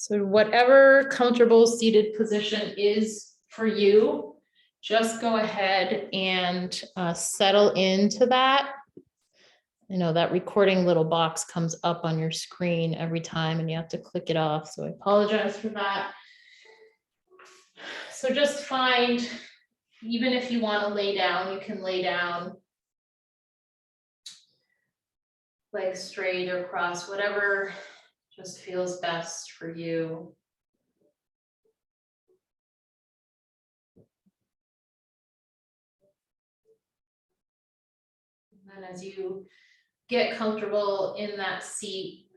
So whatever comfortable seated position is for you, just go ahead and settle into that. I know that recording little box comes up on your screen every time and you have to click it off. So I apologize for that. So just find, even if you want to lay down, you can lay down legs straight or cross, whatever just feels best for you. And as you get comfortable in that seat,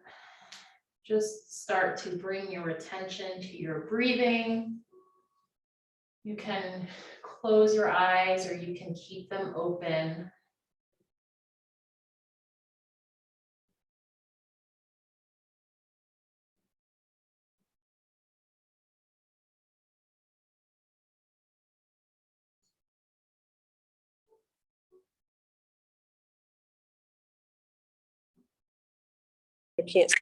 just start to bring your attention to your breathing. You can close your eyes or you can keep them open. I can't.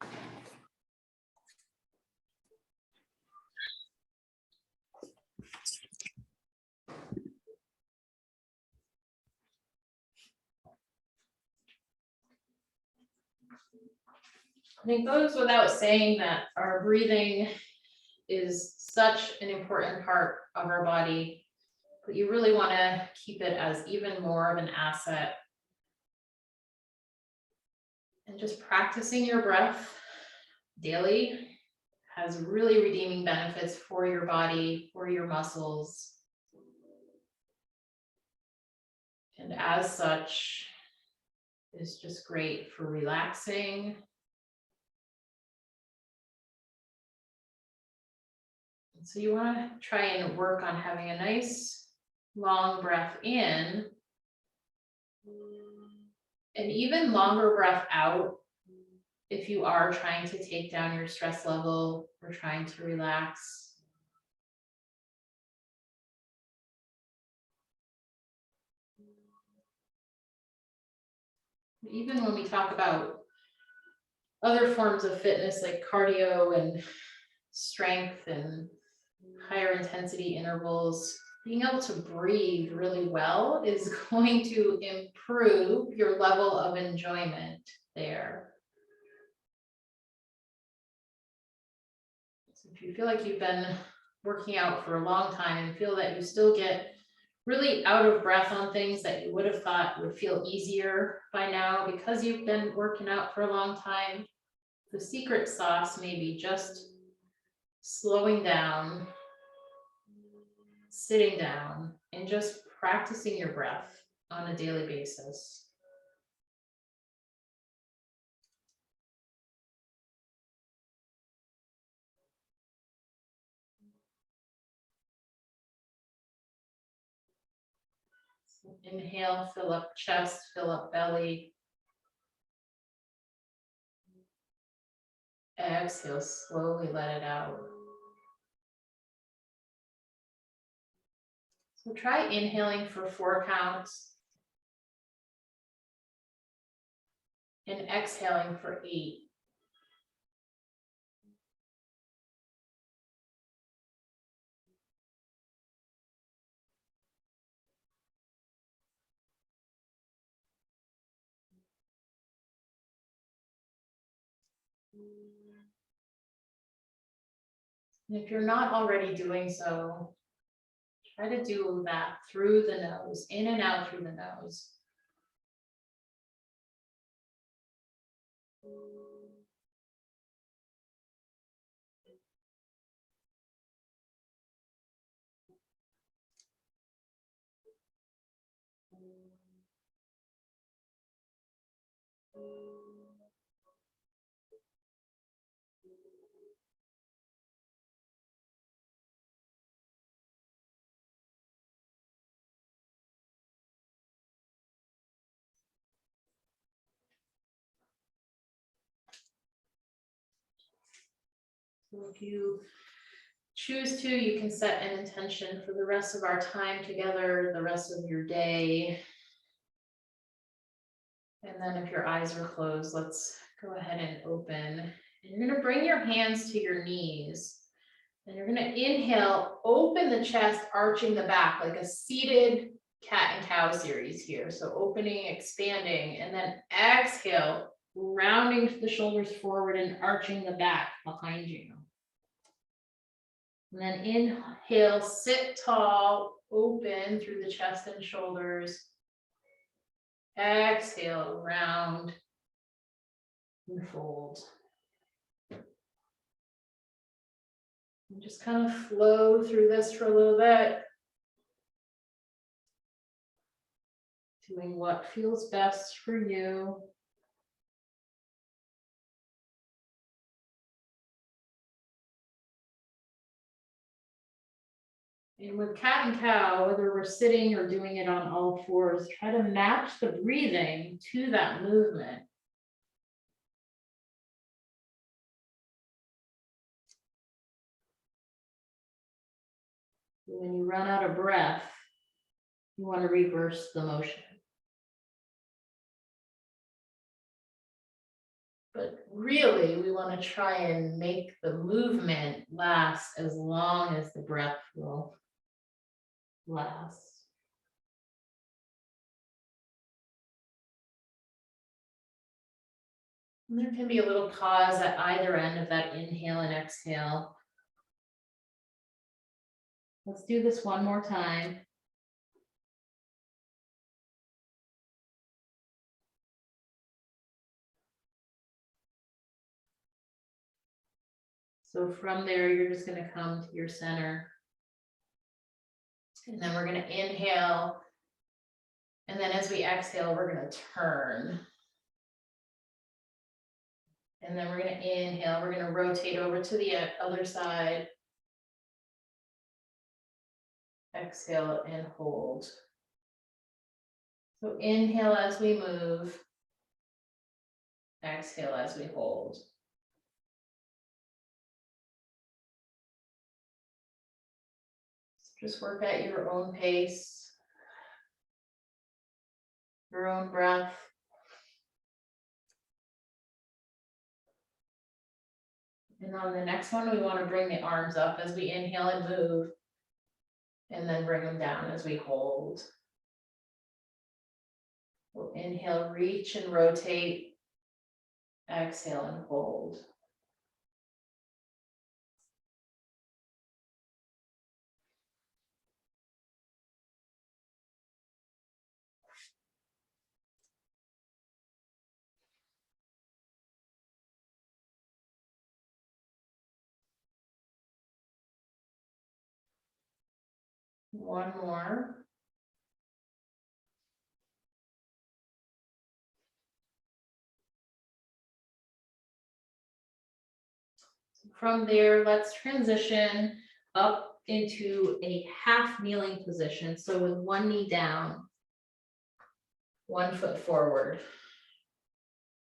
I think it goes without saying that our breathing is such an important part of our body, but you really want to keep it as even more of an asset. And just practicing your breath daily has really redeeming benefits for your body, for your muscles. And as such, is just great for relaxing. And so you want to try and work on having a nice long breath in and even longer breath out if you are trying to take down your stress level or trying to relax. Even when we talk about other forms of fitness like cardio and strength and higher intensity intervals, being able to breathe really well is going to improve your level of enjoyment there. So if you feel like you've been working out for a long time and feel that you still get really out of breath on things that you would have thought would feel easier by now because you've been working out for a long time, the secret sauce may be just slowing down, sitting down, and just practicing your breath on a daily basis. So inhale, fill up chest, fill up belly. Exhale, slowly let it out. So try inhaling for 4 counts and exhaling for 8. And if you're not already doing so, try to do that through the nose, in and out through the nose. So if you choose to, you can set an intention for the rest of our time together, the rest of your day. And then if your eyes are closed, let's go ahead and open And you're gonna bring your hands to your knees. And you're gonna inhale, open the chest, arching the back like a seated cat and cow series here. So opening, expanding, and then exhale, rounding the shoulders forward and arching the back behind you. And then inhale, sit tall, open through the chest and shoulders. Exhale, round and fold. And just kind of flow through this for a little bit. Doing what feels best for you. And with cat and cow, whether we're sitting or doing it on all fours, try to match the breathing to that movement. When you run out of breath, you want to reverse the motion. But really, we want to try and make the movement last as long as the breath will last. And there can be a little pause at either end of that inhale and exhale. Let's do this one more time. So from there, you're just going to come to your center. And then we're going to inhale. And then as we exhale, we're going to turn. And then we're going to inhale. We're going to rotate over to the other side. Exhale and hold. So inhale as we move. Exhale as we hold. So just work at your own pace, your own breath. And on the next one, we want to bring the arms up as we inhale and move. And then bring them down as we hold. We'll inhale, reach and rotate. Exhale and hold. One more. From there, let's transition up into a half kneeling position. So with one knee down, one foot forward,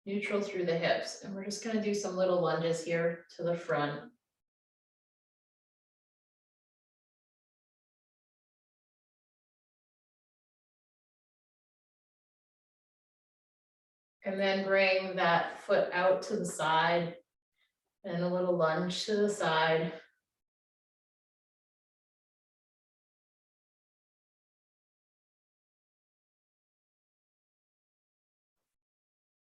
neutral through the hips. And we're just going to do some little lunges here to the front. And then bring that foot out to the side and a little lunge to the side.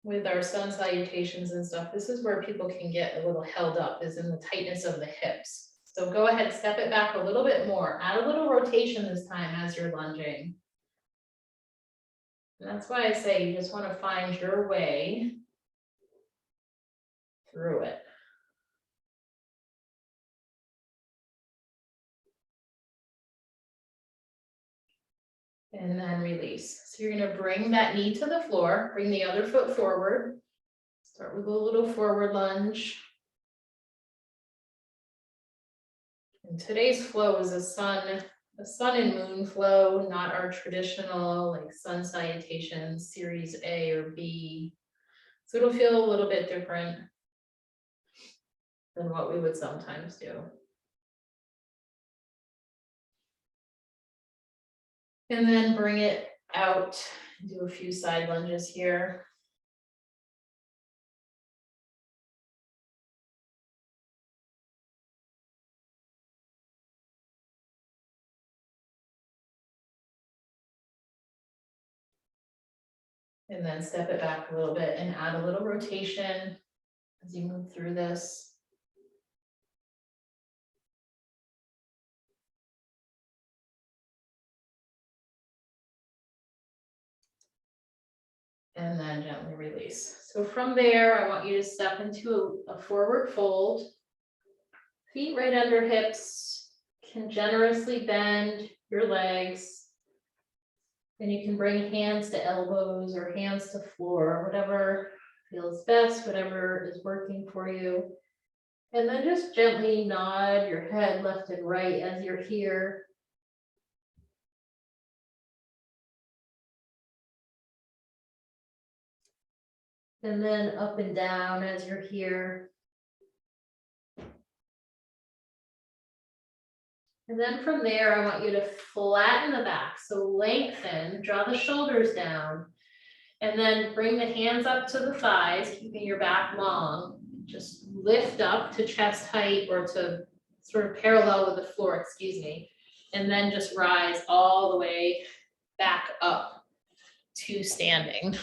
With our sun salutations and stuff, this is where people can get a little held up, is in the tightness of the hips. So go ahead, step it back a little bit more, add a little rotation this time as you're lunging. And that's why I say you just want to find your way through it. And then release. So you're going to bring that knee to the floor, bring the other foot forward. Start with a little forward lunge. And today's flow is a sun and moon flow, not our traditional like sun salutations, series A or B. So it'll feel a little bit different than what we would sometimes do. And then bring it out, do a few side lunges here. And then step it back a little bit and add a little rotation as you move through this. And then gently release. So from there, I want you to step into a forward fold. Feet right under hips, can generously bend your legs. And you can bring hands to elbows or hands to floor, whatever feels best, whatever is working for you. And then just gently nod your head left and right as you're here. And then up and down as you're here. And then from there, I want you to flatten the back. So lengthen, draw the shoulders down, and then bring the hands up to the thighs, keeping your back long. Just lift up to chest height or to sort of parallel with the floor, excuse me. And then just rise all the way back up to standing.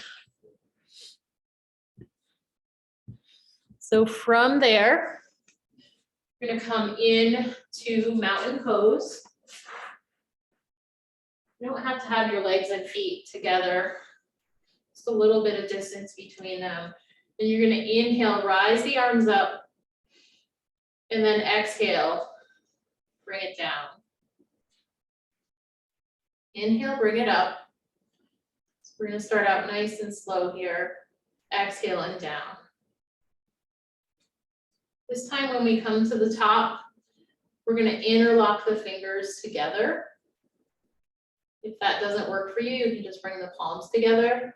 So from there, you're gonna come in to mountain pose. You don't have to have your legs and feet together. Just a little bit of distance between them. And you're gonna inhale, rise the arms up. And then exhale, bring it down. Inhale, bring it up. So we're gonna start out nice and slow here. Exhale and down. This time when we come to the top, we're gonna interlock the fingers together. If that doesn't work for you, you can just bring the palms together.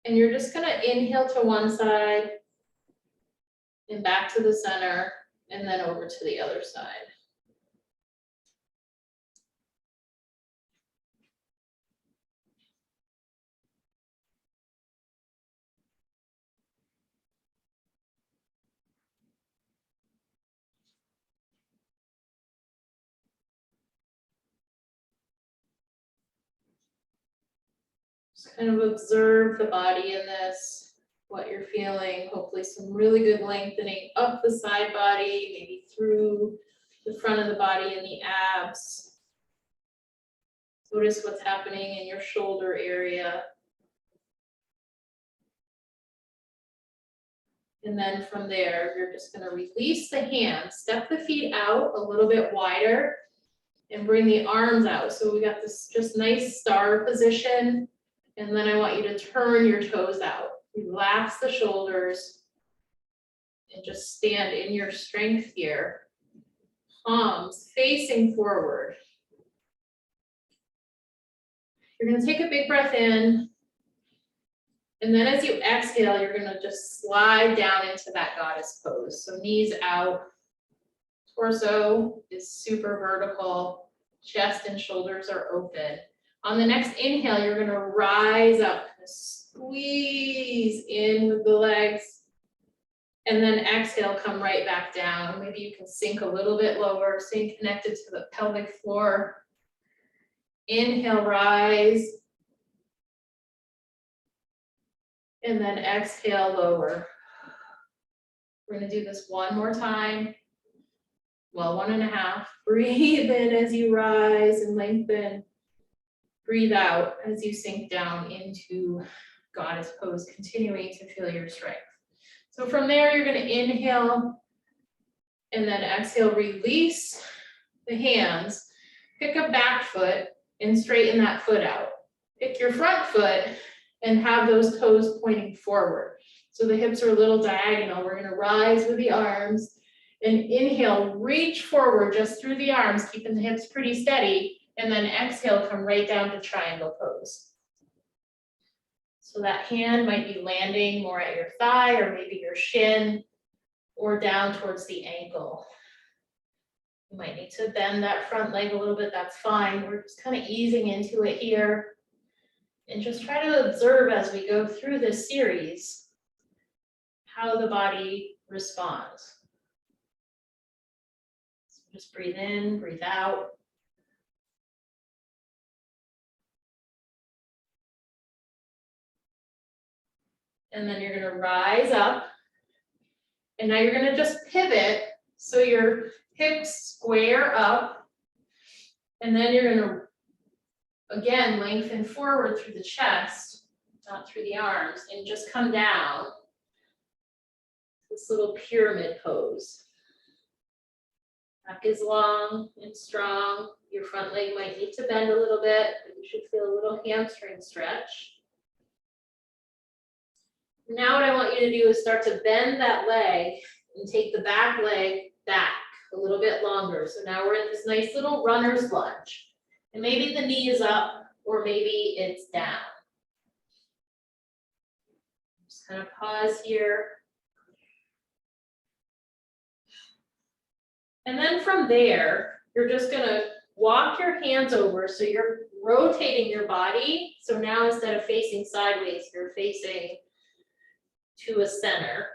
And you're just gonna inhale to one side and back to the center and then over to the other side. Just kind of observe the body in this, what you're feeling, hopefully some really good lengthening up the side body, maybe through the front of the body and the abs. Notice what's happening in your shoulder area. And then from there, you're just gonna release the hands, step the feet out a little bit wider and bring the arms out. So we got this just nice star position. And then I want you to turn your toes out. Relax the shoulders and just stand in your strength here. Palms facing forward. You're gonna take a big breath in. And then as you exhale, you're gonna just slide down into that goddess pose. So knees out, torso is super vertical, chest and shoulders are open. On the next inhale, you're gonna rise up, squeeze in with the legs, and then exhale, come right back down. Maybe you can sink a little bit lower, staying connected to the pelvic floor. Inhale, rise. And then exhale, lower. We're gonna do this one more time. Well, 1.5. Breathe in as you rise and lengthen. Breathe out as you sink down into goddess pose, continuing to feel your strength. So from there, you're gonna inhale and then exhale, release the hands. Pick a back foot and straighten that foot out. Pick your front foot and have those toes pointing forward. So the hips are a little diagonal. We're gonna rise with the arms and inhale, reach forward just through the arms, keeping the hips pretty steady, and then exhale, come right down to triangle pose. So that hand might be landing more at your thigh or maybe your shin or down towards the ankle. You might need to bend that front leg a little bit, that's fine. We're just kind of easing into it here. And just try to observe as we go through this series how the body responds. So just breathe in, breathe out. And then you're gonna rise up. And now you're gonna just pivot, so your hips square up. And then you're gonna, again, lengthen forward through the chest, not through the arms, and just come down. This little pyramid pose. Back is long and strong. Your front leg might need to bend a little bit, but you should feel a little hamstring stretch. Now what I want you to do is start to bend that leg and take the back leg back a little bit longer. So now we're in this nice little runner's lunge. And maybe the knee is up or maybe it's down. Just kind of pause here. And then from there, you're just gonna walk your hands over, so you're rotating your body. So now instead of facing sideways, you're facing to a center.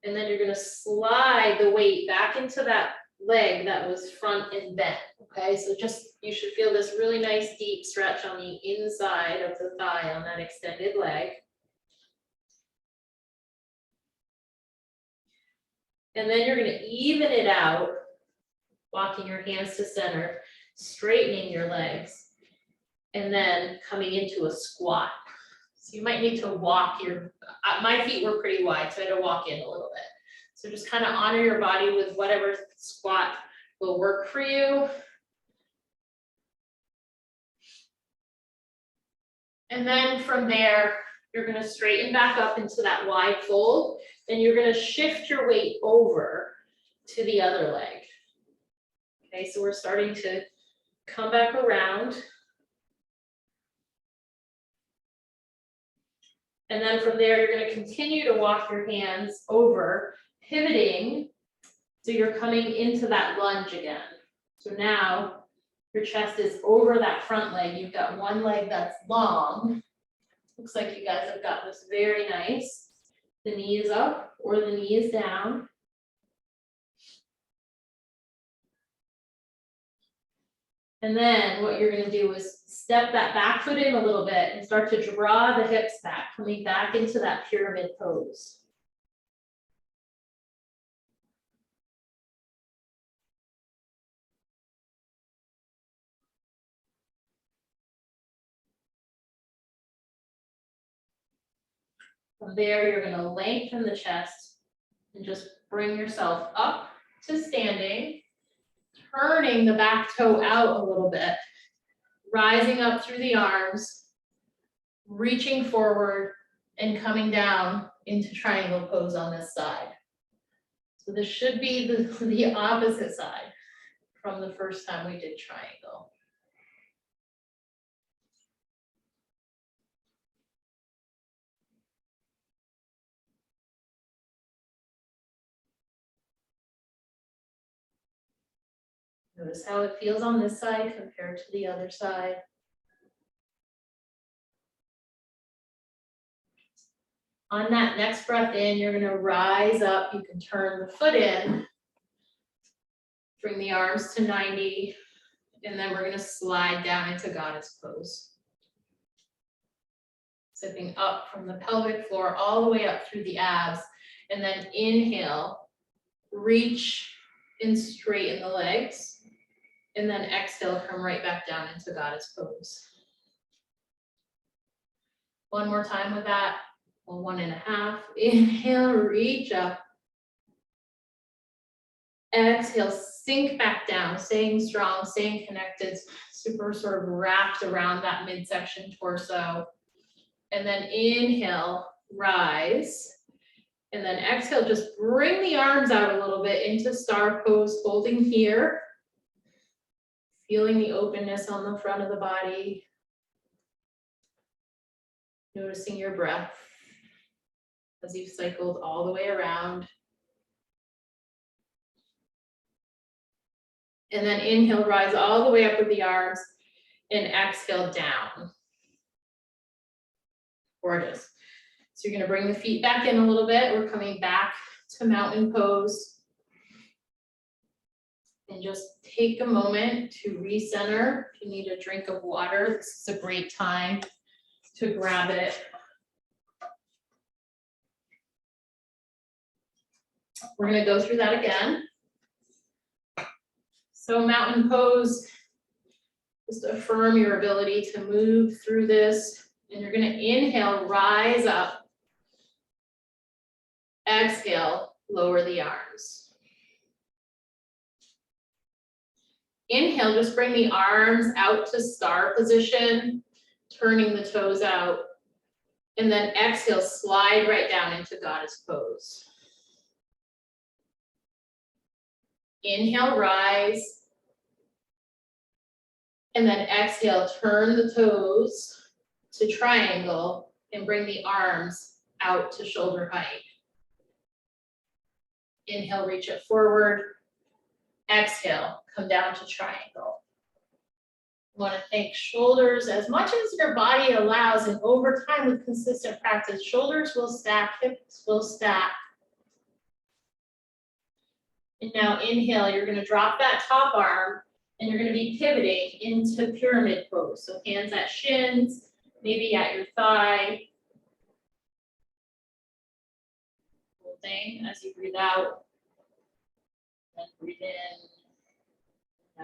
And then you're gonna slide the weight back into that leg that was front and bent, okay? So just, you should feel this really nice deep stretch on the inside of the thigh on that extended leg. And then you're gonna even it out, walking your hands to center, straightening your legs, and then coming into a squat. So you might need to walk your, my feet were pretty wide, so I had to walk in a little bit. So just kind of honor your body with whatever squat will work for you. And then from there, you're gonna straighten back up into that wide fold. Then you're gonna shift your weight over to the other leg. Okay, so we're starting to come back around. And then from there, you're gonna continue to walk your hands over, pivoting, so you're coming into that lunge again. So now your chest is over that front leg. You've got one leg that's long. Looks like you guys have got this very nice. The knee is up or the knee is down. And then what you're gonna do is step that back foot in a little bit and start to draw the hips back, coming back into that pyramid pose. From there, you're gonna lengthen the chest and just bring yourself up to standing, turning the back toe out a little bit, rising up through the arms, reaching forward and coming down into triangle pose on this side. So this should be the opposite side from the first time we did triangle. Notice how it feels on this side compared to the other side. On that next breath in, you're gonna rise up. You can turn the foot in, bring the arms to 90, and then we're gonna slide down into goddess pose. Zipping up from the pelvic floor all the way up through the abs, and then inhale, reach and straighten the legs. And then exhale, come right back down into goddess pose. One more time with that. 1.5. Inhale, reach up. Exhale, sink back down, staying strong, staying connected, super sort of wrapped around that midsection torso. And then inhale, rise. And then exhale, just bring the arms out a little bit into star pose, holding here. Feeling the openness on the front of the body. Noticing your breath as you've cycled all the way around. And then inhale, rise all the way up with the arms, and exhale down. Gorgeous. So you're gonna bring the feet back in a little bit. We're coming back to mountain pose. And just take a moment to recenter. If you need a drink of water, this is a great time to grab it We're gonna go through that again. So mountain pose, just affirm your ability to move through this, and you're gonna inhale, rise up. Exhale, lower the arms. Inhale, just bring the arms out to star position, turning the toes out. And then exhale, slide right down into goddess pose. Inhale, rise. And then exhale, turn the toes to triangle and bring the arms out to shoulder height. Inhale, reach it forward. Exhale, come down to triangle. Want to think shoulders as much as your body allows, and over time with consistent practice, shoulders will stack, hips will stack. And now inhale, you're going to drop that top arm and you're going to be pivoting into pyramid pose. So hands at shins, maybe at your thigh. Holding as you breathe out. And breathe in.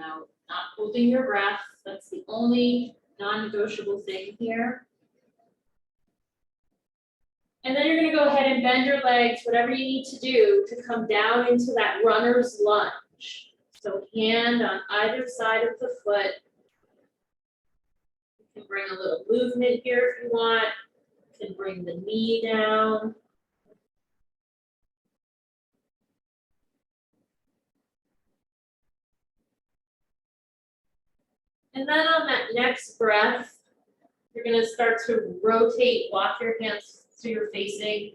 Now, not holding your breath. That's the only non-negotiable thing here. And then you're going to go ahead and bend your legs, whatever you need to do to come down into that runner's lunge. So hand on either side of the foot. You can bring a little movement here if you want. You can bring the knee down. And then on that next breath, you're going to start to rotate, walk your hands so you're facing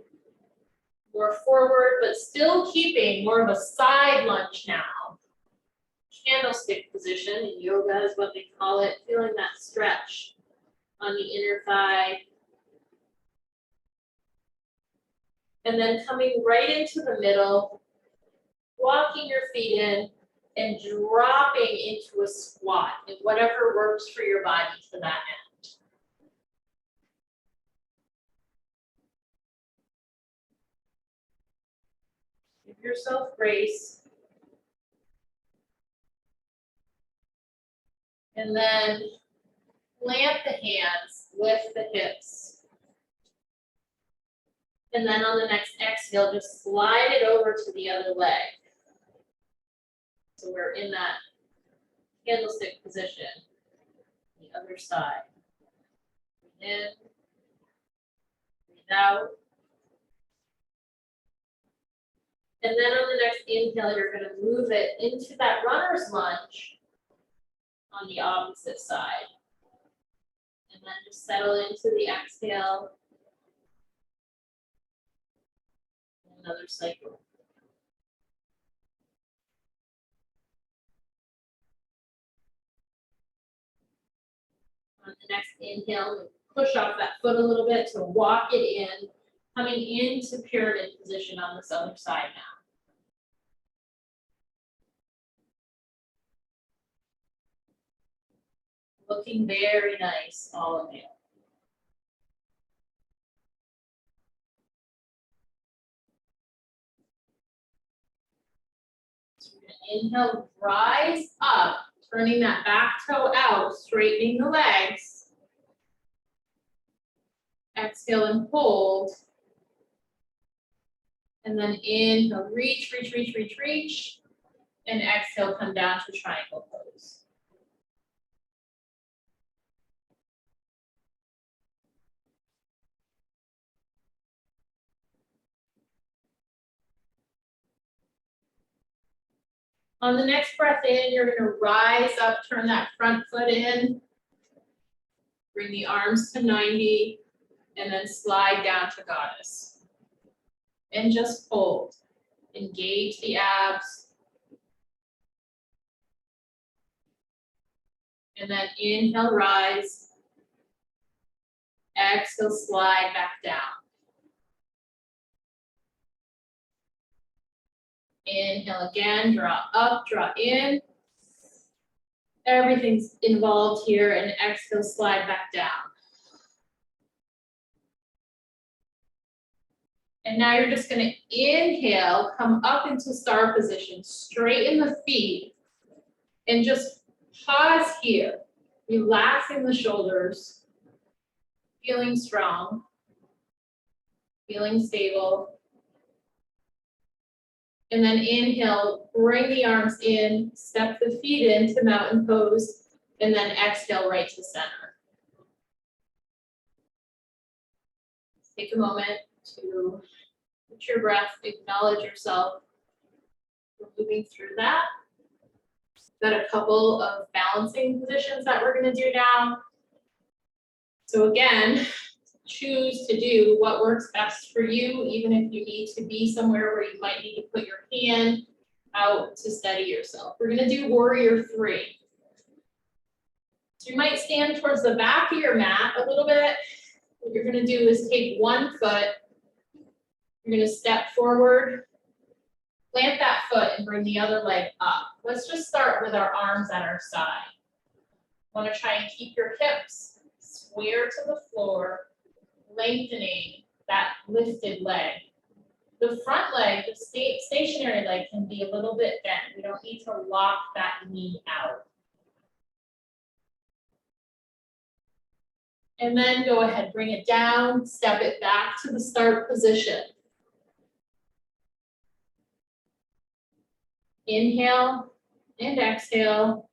more forward, but still keeping more of a side lunge now. Candlestick position in yoga is what they call it, feeling that stretch on the inner thigh. And then coming right into the middle, walking your feet in and dropping into a squat, and whatever works for your body to that end. Give yourself grace. And then plant the hands, lift the hips. And then on the next exhale, just slide it over to the other leg. So we're in that candlestick position, the other side. Breathe in, breathe out. And then on the next inhale, you're going to move it into that runner's lunge on the opposite side. And then just settle into the exhale. Another cycle. On the next inhale, push off that foot a little bit to walk it in, coming into pyramid position on this other side now. Looking very nice, all of you. So we're going to inhale, rise up, turning that back toe out, straightening the legs. Exhale and hold. And then inhale, reach, reach, reach, reach, reach. And exhale, come down to triangle pose. On the next breath in, you're going to rise up, turn that front foot in. Bring the arms to 90, and then slide down to goddess. And just hold. Engage the abs. And then inhale, rise. Exhale, slide back down. Inhale again, draw up, draw in. Everything's involved here, and exhale, slide back down. And now you're just gonna inhale, come up into star position, straighten the feet, and just pause here, relaxing the shoulders, feeling strong, feeling stable. And then inhale, bring the arms in, step the feet into mountain pose, and then exhale right to center. Take a moment to put your breath, acknowledge yourself. We're moving through that. Got a couple of balancing positions that we're gonna do now. So again, choose to do what works best for you, even if you need to be somewhere where you might need to put your hand out to steady yourself. We're gonna do warrior 3. So you might stand towards the back of your mat a little bit. What you're gonna do is take one foot, you're gonna step forward, plant that foot and bring the other leg up. Let's just start with our arms at our side. Want to try and keep your hips square to the floor, lengthening that lifted leg. The front leg, the stationary leg, can be a little bit bent. We don't need to lock that knee out. And then go ahead, bring it down, step it back to the start position. Inhale and exhale.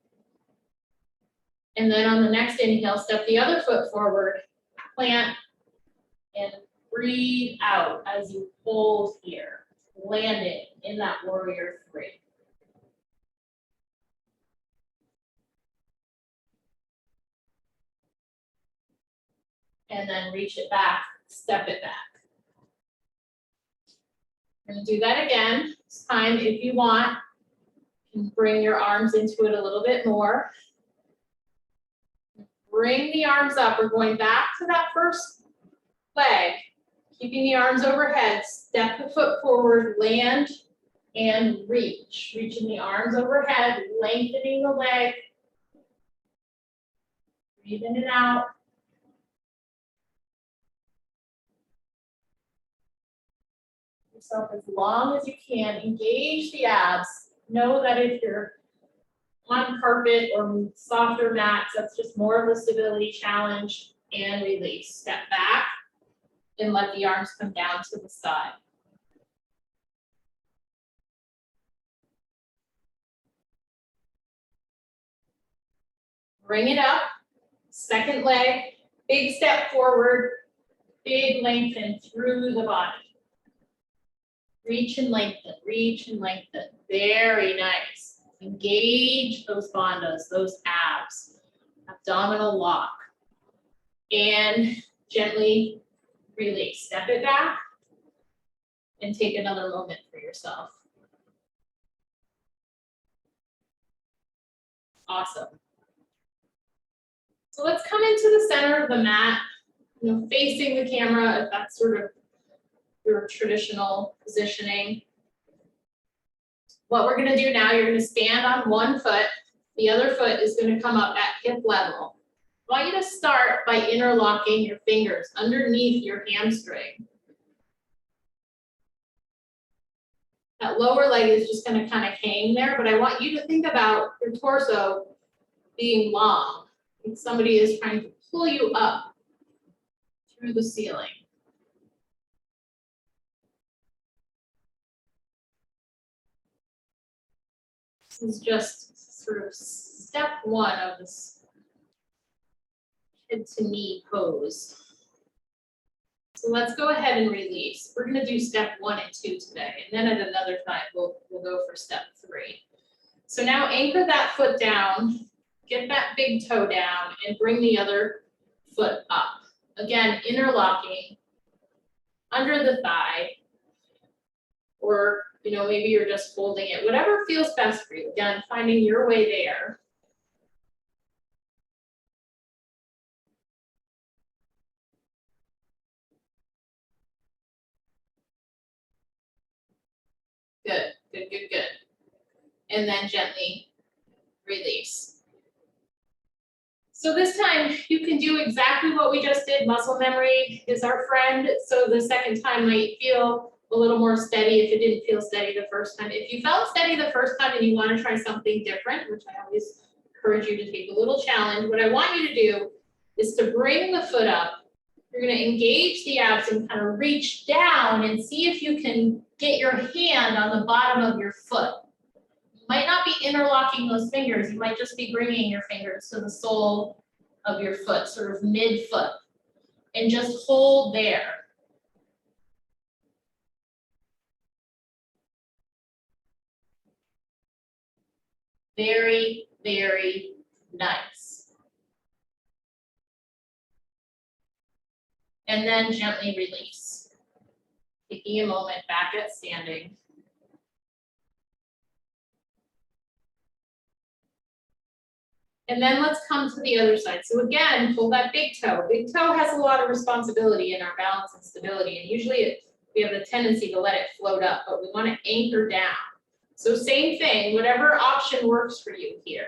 And then on the next inhale, step the other foot forward, plant, and breathe out as you hold here, landing in that warrior 3. And then reach it back, step it back. We're gonna do that again. This time, if you want, you can bring your arms into it a little bit more. Bring the arms up. We're going back to that first leg, keeping the arms overhead, step the foot forward, land, and reach. Reaching the arms overhead, lengthening the leg. Breathe in and out. Yourself as long as you can. Engage the abs. Know that if you're on carpet or softer mats, that's just more of a stability challenge. And release. Step back and let the arms come down to the side. Bring it up. Second leg, big step forward, big lengthen through the body. Reach and lengthen, reach and lengthen. Very nice. Engage those bandhas, those abs. Abdominal lock. And gently release. Step it back and take another moment for yourself. Awesome. So let's come into the center of the mat, facing the camera, if that's sort of your traditional positioning. What we're gonna do now, you're gonna stand on one foot, the other foot is gonna come up at hip level. I want you to start by interlocking your fingers underneath your hamstring. That lower leg is just gonna kind of hang there, but I want you to think about your torso being long. Like somebody is trying to pull you up through the ceiling. This is just sort of step one of this head to knee pose. So let's go ahead and release. We're gonna do step 1 and 2 today, and then at another time, we'll go for step 3. So now anchor that foot down, get that big toe down, and bring the other foot up. Again, interlocking under the thigh, or maybe you're just holding it, whatever feels best for you. Again, finding your way there. Good, good, good, good. And then gently release. So this time you can do exactly what we just did. Muscle memory is our friend. So the second time might feel a little more steady if it didn't feel steady the first time. If you felt steady the first time and you want to try something different, which I always encourage you to take a little challenge, what I want you to do is to bring the foot up. You're going to engage the abs and kind of reach down and see if you can get your hand on the bottom of your foot. You might not be interlocking those fingers. You might just be bringing your fingers to the sole of your foot, sort of mid-foot, and just hold there. Very, very nice. And then gently release. Taking a moment back at standing. And then let's come to the other side. So again, pull that big toe. Big toe has a lot of responsibility in our balance and stability. And usually we have the tendency to let it float up, but we want to anchor down. So same thing, whatever option works for you here.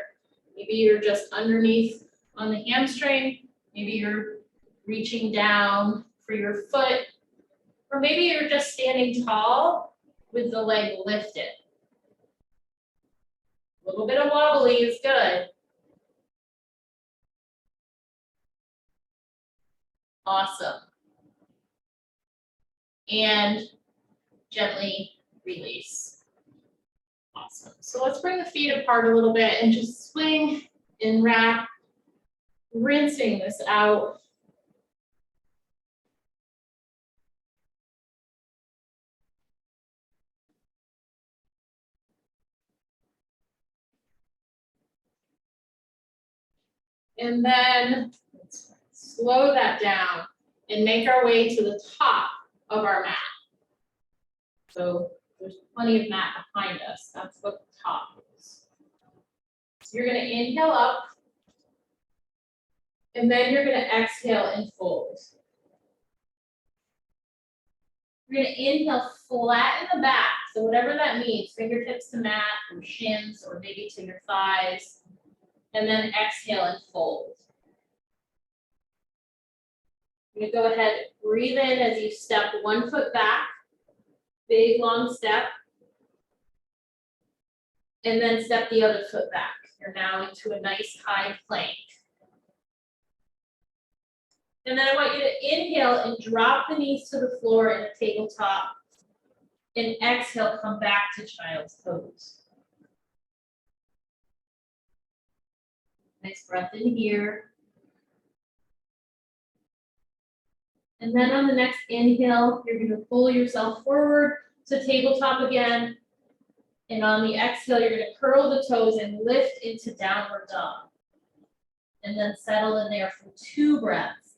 Maybe you're just underneath on the hamstring. Maybe you're reaching down for your foot. Or maybe you're just standing tall with the leg lifted. A little bit of wobbly is good. Awesome. And gently release. Awesome. So let's bring the feet apart a little bit and just swing and wrap, rinsing this out. And then let's slow that down and make our way to the top of our mat. So there's plenty of mat behind us. That's what the top is. So you're going to inhale up, and then you're going to exhale and fold. You're going to inhale, flatten the back. So whatever that means, fingertips to mat, or shins, or maybe to your thighs. And then exhale and fold. You're going to go ahead, breathe in as you step one foot back. Big, long step. And then step the other foot back. You're now into a nice high plank. And then I want you to inhale and drop the knees to the floor in a tabletop. And exhale, come back to child's pose. Nice breath in here. And then on the next inhale, you're going to pull yourself forward to tabletop again. And on the exhale, you're going to curl the toes and lift into downward dog. And then settle in there for 2 breaths.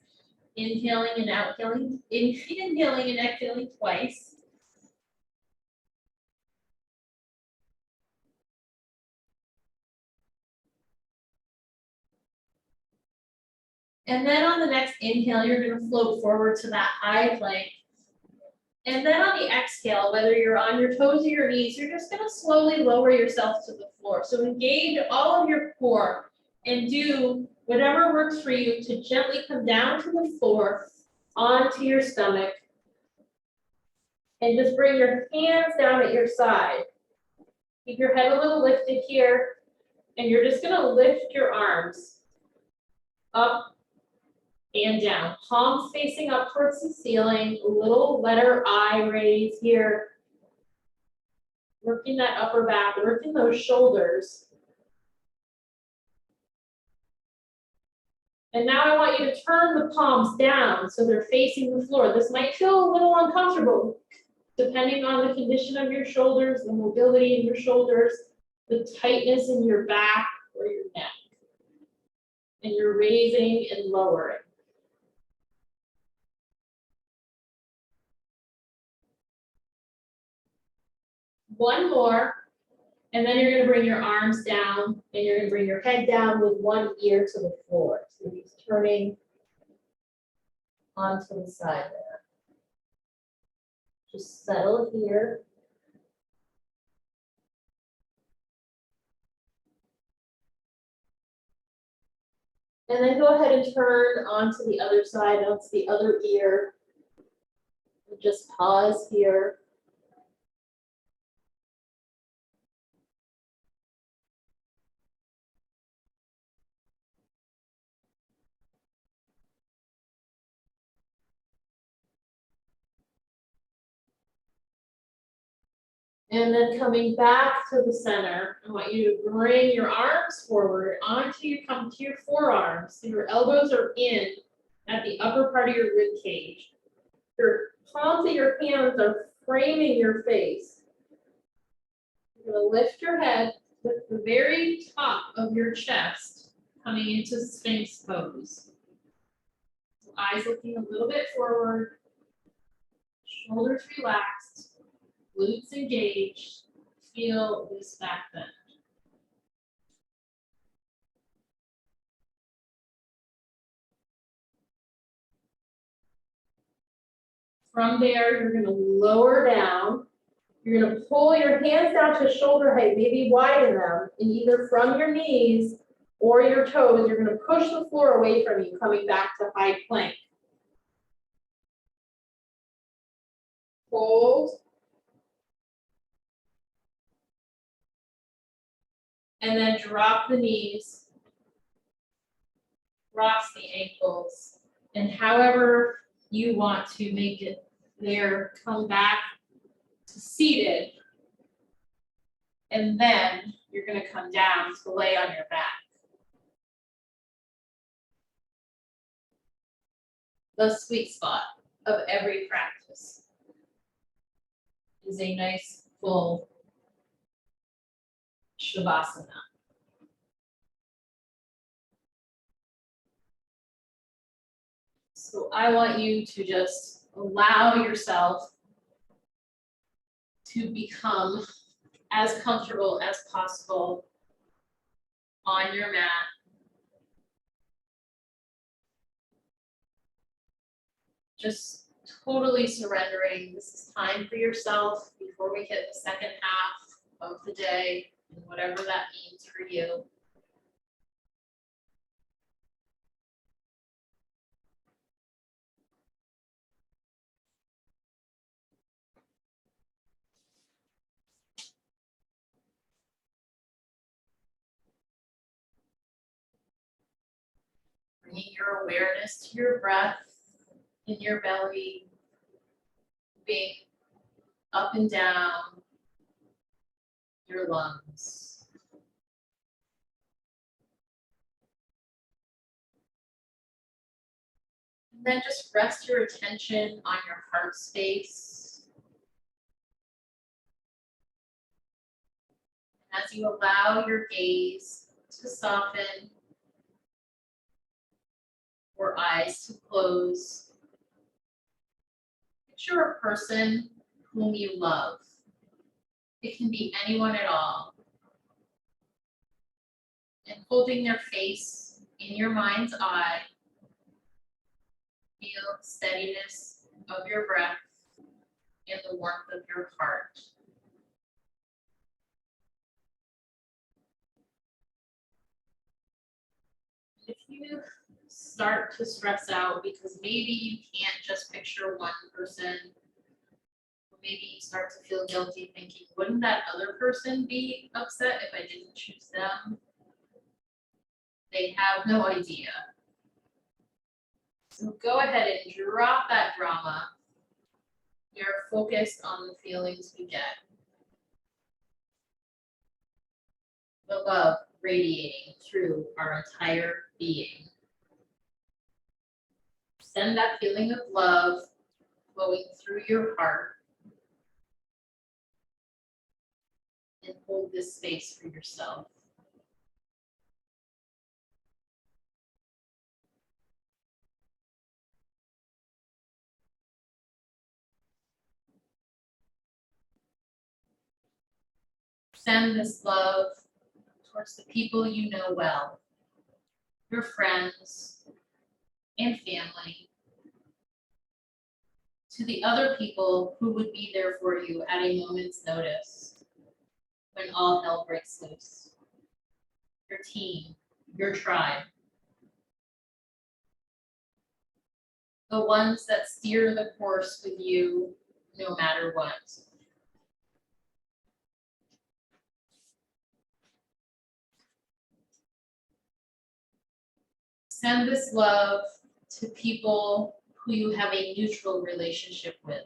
Inhaling and exhaling, inhaling and exhaling twice. And then on the next inhale, you're going to float forward to that high plank. And then on the exhale, whether you're on your toes or your knees, you're just going to slowly lower yourself to the floor. So engage all of your core and do whatever works for you to gently come down to the floor, onto your stomach. And just bring your hands down at your side. Keep your head a little lifted here. And you're just going to lift your arms up and down, palms facing up towards the ceiling, a little letter I raise here. Working that upper back, working those shoulders. And now I want you to turn the palms down so they're facing the floor. This might feel a little uncomfortable, depending on the condition of your shoulders, the mobility in your shoulders, the tightness in your back or your neck. And you're raising and lowering. One more, and then you're going to bring your arms down, and you're going to bring your head down with one ear to the floor. So he's turning onto the side there. Just settle here. And then go ahead and turn onto the other side, onto the other ear. And just pause here. And then coming back to the center, I want you to bring your arms forward onto you, come to your forearms. So your elbows are in at the upper part of your rib cage. Your palms of your hands are framing your face. You're gonna lift your head with the very top of your chest coming into Sphinx pose. So eyes looking a little bit forward, shoulders relaxed, glutes engaged. Feel this back bend. From there, you're gonna lower down. You're gonna pull your hands down to shoulder height, maybe widen them, and either from your knees or your toes, you're gonna push the floor away from you, coming back to high plank. Hold. And then drop the knees. Cross the ankles. And however you want to make it there, come back to seated. And then you're gonna come down to lay on your back. The sweet spot of every practice is a nice full Shavasana. So I want you to just allow yourself to become as comfortable as possible on your mat. Just totally surrendering. This is time for yourself before we hit the second half of the day, and whatever that means for you. Bringing your awareness to your breath in your belly, moving up and down your lungs. And then just rest your attention on your heart space. As you allow your gaze to soften, or eyes to close, picture a person whom you love. It can be anyone at all. And holding their face in your mind's eye, feel the steadiness of your breath and the warmth of your heart. If you start to stress out because maybe you can't just picture one person, or maybe you start to feel guilty thinking, wouldn't that other person be upset if I didn't choose them? They have no idea. So go ahead and drop that drama. You're focused on the feelings we get. The love radiating through our entire being. Send that feeling of love flowing through your heart. And hold this space for yourself. Send this love towards the people you know well, your friends and family, to the other people who would be there for you at a moment's notice when all hell breaks loose, your team, your tribe. The ones that steer the course with you no matter what. Send this love to people who you have a neutral relationship with,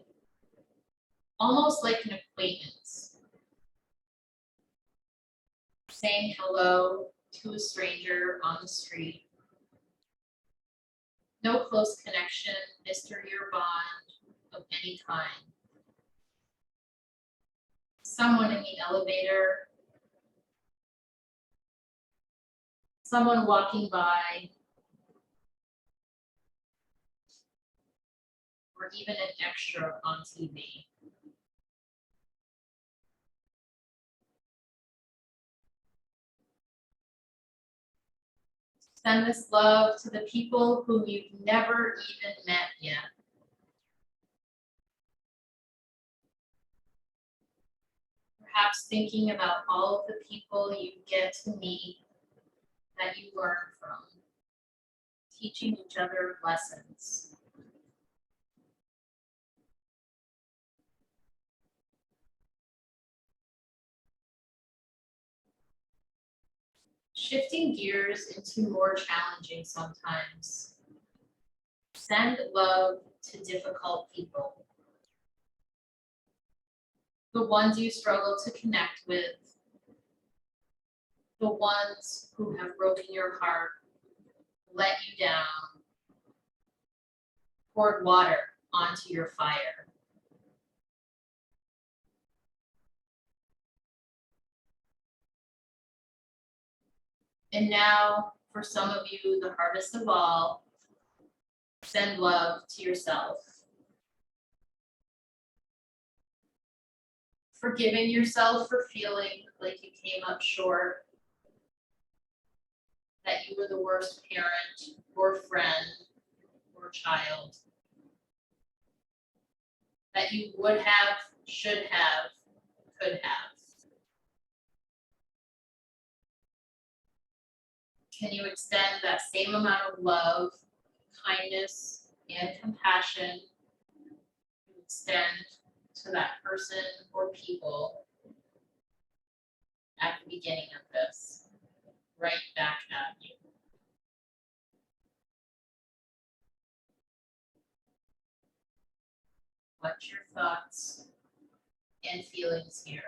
almost like an acquaintance. Saying hello to a stranger on the street. No close connection, mystery or bond of any kind. Someone in the elevator. Someone walking by. Or even an extra on TV. Send this love to the people whom you've never even met yet. Perhaps thinking about all of the people you get to meet that you learn from, teaching each other lessons. Shifting gears into more challenging sometimes. Send love to difficult people. The ones you struggle to connect with. The ones who have broken your heart, let you down, poured water onto your fire. And now, for some of you, the hardest of all, send love to yourself. Forgiving yourself for feeling like you came up short, that you were the worst parent or friend or child, that you would have, should have, could have. Can you extend that same amount of love, kindness, and compassion to extend to that person or people at the beginning of this, right back at you? What's your thoughts and feelings here?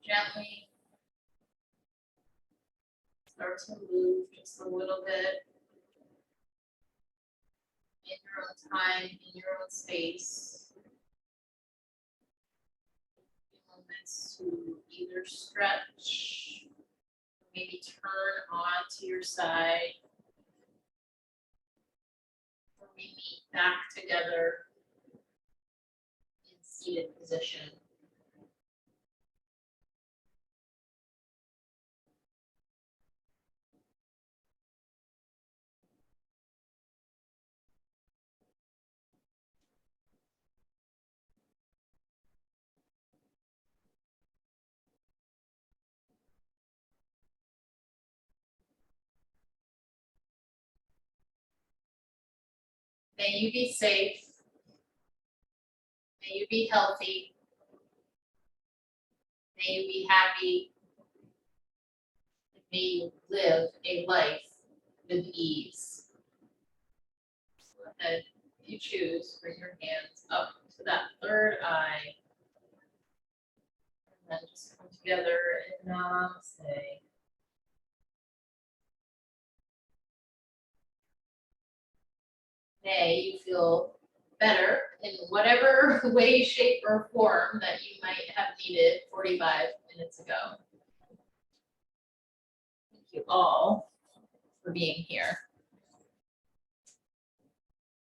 Gently start to move just a little bit in your own time, in your own space. Moments to either stretch, maybe turn on to your side, or we meet back together in seated position. May you be safe. May you be healthy. May you be happy. May you live a life with ease. Go ahead, if you choose, bring your hands up to that third eye. And then just come together in namaste. May you feel better in whatever way, shape, or form that you might have needed 45 minutes ago. Thank you all for being here.